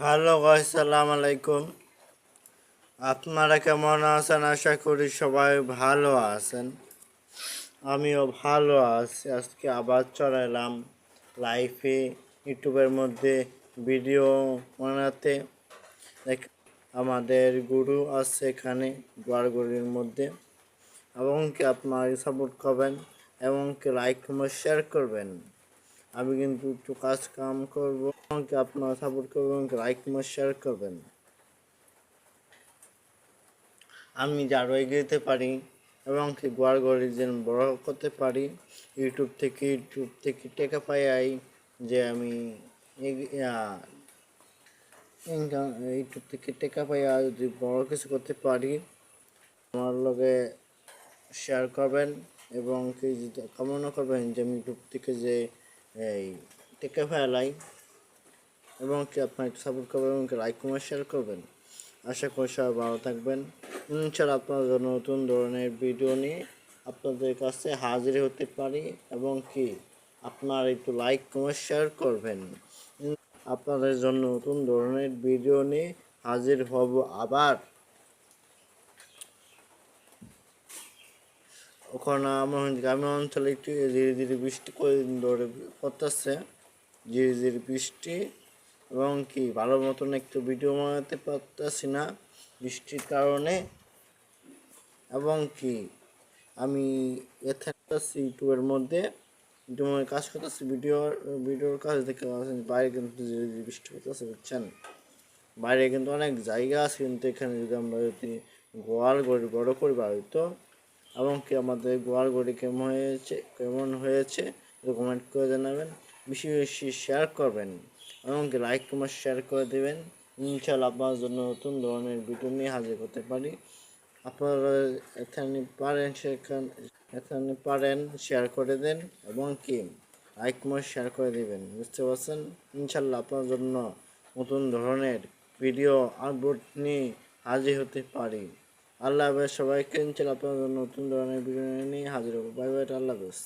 Hello guys, সালাম আলাইকুম। আপনারা কেমন আছেন? আশা করি সবাই ভালো আছেন। আমিও ভালো আছি। আজকে আবার চলে এলাম লাইভে ইউটিউবের মধ্যে ভিডিও বানাতে। দেখ, আমাদের গুরু আছে এখানে গোয়ারগুড়ির মধ্যে, এবং কি আপনারা সাপোর্ট করবেন এবং কি লাইক কমেন্ট শেয়ার করবেন। আমি কিন্তু একটু কাজ কাম করবো, এবং কি আপনারা সাপোর্ট করবেন, লাইক কমেন্ট শেয়ার করবেন। আমি আরও এগিয়ে যেতে পারি এবং গোয়ারগড়ি যেন বড় করতে পারি। ইউটিউব থেকে টাকা পাই, যে আমি ইনকাম ইউটিউব থেকে টাকা পাই, যদি বড় কিছু করতে পারি আমার লগে শেয়ার করবেন এবং কি কামনা করবেন যে আমি ইউটিউব থেকে যে এই টাকা পাই, এবং কি আপনার সাপোর্ট করবেন এবং লাইক কমেন্ট শেয়ার করবেন। আশা করি সবাই ভালো থাকবেন। ইনশাআল্লাহ আপনার জন্য নতুন ধরনের ভিডিও নিয়ে আপনাদের কাছে হাজির হতে পারি, এবং কি আপনার একটু লাইক কমেন্ট শেয়ার করবেন। আপনাদের জন্য নতুন ধরনের ভিডিও নিয়ে হাজির হব আবার। ওখানে আমার গ্রামীণ অঞ্চলে একটু ধীরে ধীরে বৃষ্টি কয়েকদিন ধরে পড়তেছে, ধীরে ধীরে বৃষ্টি, এবং কি ভালো মতন একটু ভিডিও বানাতে পারতেছি না বৃষ্টির কারণে। এবং কি আমি ইউটিউবের মধ্যে কাজ করতেছি, ভিডিওর কাজ দেখতে পাচ্ছেন। বাইরে কিন্তু যে বৃষ্টি করতেছে, বুঝছেন, বাইরে কিন্তু অনেক জায়গা আছে, কিন্তু এখানে যদি আমরা যদি গোয়াল গড়ি বড় করি হয়তো, এবং কি আমাদের গোয়াল গড়ি কেমন হয়েছে কমেন্ট করে জানাবেন। বেশি বেশি শেয়ার করবেন এবং কি লাইক কমেন্ট শেয়ার করে দেবেন। ইনশাআল্লাহ আপনার জন্য নতুন ধরনের ভিডিও নিয়ে হাজির করতে পারি। আপনারা এখানে পারেন শেয়ার করে দেন, এবং কি লাইক কমেন্ট শেয়ার করে দেবেন, বুঝতে পারছেন। ইনশাল্লাহ আপনার জন্য নতুন ধরনের ভিডিও আপলোড নিয়ে হাজির হতে পারি। আল্লাহ হাফেজ সবাইকে। ইনশাল্লাহ আপনার জন্য নতুন ধরনের ভিডিও নিয়ে হাজির হবো। বাই বাই, আল্লাহ হাফেজ।